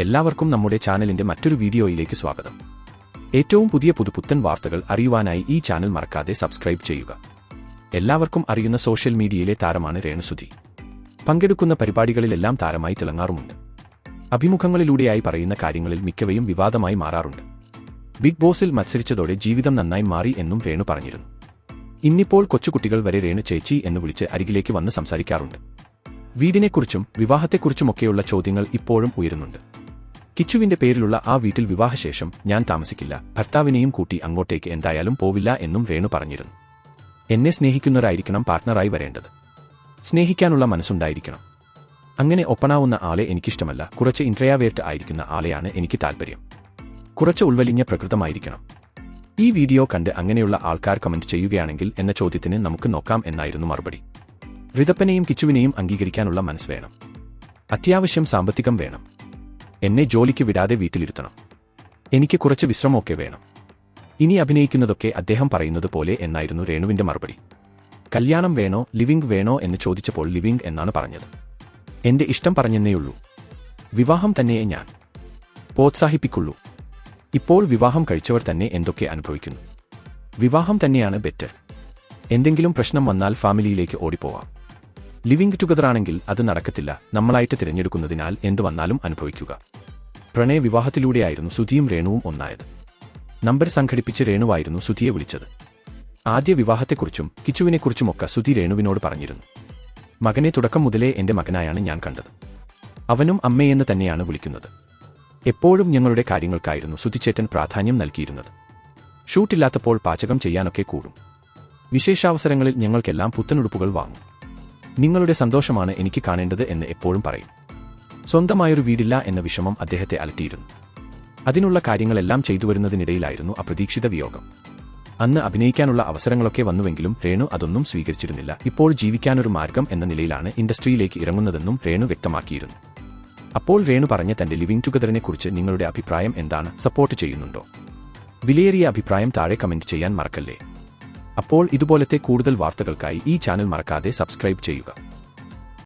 എല്ലാവർക്കും നമ്മുടെ ചാനലിന്റെ മറ്റൊരു വീഡിയോയിലേക്ക് സ്വാഗതം. ഏറ്റവും പുതിയ പുതുപുത്തൻ വാർത്തകൾ അറിയുവാനായി ഈ ചാനൽ മറക്കാതെ സബ്സ്ക്രൈബ് ചെയ്യുക. എല്ലാവർക്കും അറിയുന്ന സോഷ്യൽ മീഡിയയിലെ താരമാണ് രേണുസുധി. പങ്കെടുക്കുന്ന പരിപാടികളിലെല്ലാം താരമായി തിളങ്ങാറുമുണ്ട്. അഭിമുഖങ്ങളിലൂടെയായി പറയുന്ന കാര്യങ്ങളിൽ മിക്കവയും വിവാദമായി മാറാറുണ്ട്. ബിഗ് ബോസിൽ മത്സരിച്ചതോടെ ജീവിതം നന്നായി മാറി എന്നും രേണു പറഞ്ഞിരുന്നു. ഇന്നിപ്പോൾ കൊച്ചുകുട്ടികൾ വരെ രേണു ചേച്ചി എന്ന് വിളിച്ച് അരികിലേക്ക് വന്ന് സംസാരിക്കാറുണ്ട്. വീടിനെക്കുറിച്ചും വിവാഹത്തെക്കുറിച്ചുമൊക്കെയുള്ള ചോദ്യങ്ങൾ ഇപ്പോഴും ഉയരുന്നുണ്ട്. കിച്ചുവിന്റെ പേരിലുള്ള ആ വീട്ടിൽ വിവാഹശേഷം ഞാൻ താമസിക്കില്ല, ഭർത്താവിനെയും കൂട്ടി അങ്ങോട്ടേക്ക് എന്തായാലും പോവില്ല എന്നും രേണു പറഞ്ഞിരുന്നു. എന്നെ സ്നേഹിക്കുന്നവരായിരിക്കണം പാർട്ട്ണറായി വരേണ്ടത്. സ്നേഹിക്കാനുള്ള മനസ്സുണ്ടായിരിക്കണം. അങ്ങനെ ഒപ്പണാവുന്ന ആളെ എനിക്കിഷ്ടമല്ല. കുറച്ച് ഇൻട്രയാവേർട്ട് ആയിരിക്കുന്ന ആളെയാണ് എനിക്ക് താൽപ്പര്യം. കുറച്ച് ഉൾവലിഞ്ഞ പ്രകൃതമായിരിക്കണം. ഈ വീഡിയോ കണ്ട് അങ്ങനെയുള്ള ആൾക്കാർ കമന്റ് ചെയ്യുകയാണെങ്കിൽ എന്ന ചോദ്യത്തിന് നമുക്ക് നോക്കാം എന്നായിരുന്നു മറുപടി. ഋതപ്പനെയും കിച്ചുവിനെയും അംഗീകരിക്കാനുള്ള മനസ്സ് വേണം. അത്യാവശ്യം സാമ്പത്തികം വേണം. എന്നെ ജോലിക്ക് വിടാതെ വീട്ടിലിരുത്തണം. എനിക്ക് കുറച്ച് വിശ്രമമൊക്കെ വേണം. ഇനി അഭിനയിക്കുന്നതൊക്കെ അദ്ദേഹം പറയുന്നത് പോലെ എന്നായിരുന്നു രേണുവിന്റെ മറുപടി. കല്യാണം വേണോ ലിവിംഗ് വേണോ എന്ന് ചോദിച്ചപ്പോൾ ലിവിംഗ് എന്നാണ് പറഞ്ഞത്. എന്റെ ഇഷ്ടം പറഞ്ഞെന്നേയുള്ളൂ. വിവാഹം തന്നെയേ ഞാൻ പ്രോത്സാഹിപ്പിക്കുള്ളൂ. ഇപ്പോൾ വിവാഹം കഴിച്ചവർ തന്നെ എന്തൊക്കെ അനുഭവിക്കുന്നു. വിവാഹം തന്നെയാണ് ബെറ്റർ. എന്തെങ്കിലും പ്രശ്നം വന്നാൽ ഫാമിലിയിലേക്ക് ഓടിപ്പോവാം. ലിവിംഗ് ടുഗദറാണെങ്കിൽ അത് നടക്കത്തില്ല. നമ്മളായിട്ട് തിരഞ്ഞെടുക്കുന്നതിനാൽ എന്തു വന്നാലും അനുഭവിക്കുക. പ്രണയ വിവാഹത്തിലൂടെയായിരുന്നു സുധിയും രേണുവും ഒന്നായത്. നമ്പർ സംഘടിപ്പിച്ച് രേണുവായിരുന്നു സുധിയെ വിളിച്ചത്. ആദ്യ വിവാഹത്തെക്കുറിച്ചും കിച്ചുവിനെക്കുറിച്ചുമൊക്കെ സുധി രേണുവിനോട് പറഞ്ഞിരുന്നു. മകനെ തുടക്കം മുതലേ എന്റെ മകനായാണ് ഞാൻ കണ്ടത്. അവനും അമ്മയെന്ന് തന്നെയാണ് വിളിക്കുന്നത്. എപ്പോഴും ഞങ്ങളുടെ കാര്യങ്ങൾക്കായിരുന്നു സുധിച്ചേട്ടൻ പ്രാധാന്യം നൽകിയിരുന്നത്. ഷൂട്ടില്ലാത്തപ്പോൾ പാചകം ചെയ്യാനൊക്കെ കൂടും. വിശേഷാവസരങ്ങളിൽ ഞങ്ങൾക്കെല്ലാം പുത്തനുടുപ്പുകൾ വാങ്ങും. നിങ്ങളുടെ സന്തോഷമാണ് എനിക്ക് കാണേണ്ടത് എന്ന് എപ്പോഴും പറയും. സ്വന്തമായൊരു വീടില്ല എന്ന വിഷമം അദ്ദേഹത്തെ അലട്ടിയിരുന്നു. അതിനുള്ള കാര്യങ്ങളെല്ലാം ചെയ്തുവരുന്നതിനിടയിലായിരുന്നു അപ്രതീക്ഷിത വിയോഗം. അന്ന് അഭിനയിക്കാനുള്ള അവസരങ്ങളൊക്കെ വന്നുവെങ്കിലും രേണു അതൊന്നും സ്വീകരിച്ചിരുന്നില്ല. ഇപ്പോൾ ജീവിക്കാനൊരു മാർഗം എന്ന നിലയിലാണ് ഇൻഡസ്ട്രിയിലേക്ക് ഇറങ്ങുന്നതെന്നും രേണു വ്യക്തമാക്കിയിരുന്നു. അപ്പോൾ രേണു പറഞ്ഞ തന്റെ ലിവിംഗ് ടുഗദറിനെക്കുറിച്ച് നിങ്ങളുടെ അഭിപ്രായം എന്താണ്? സപ്പോർട്ട് ചെയ്യുന്നുണ്ടോ? വിലയേറിയ അഭിപ്രായം താഴെ കമന്റ് ചെയ്യാൻ മറക്കല്ലേ. അപ്പോൾ ഇതുപോലത്തെ കൂടുതൽ വാർത്തകൾക്കായി ഈ ചാനൽ മറക്കാതെ സബ്സ്ക്രൈബ് ചെയ്യുക.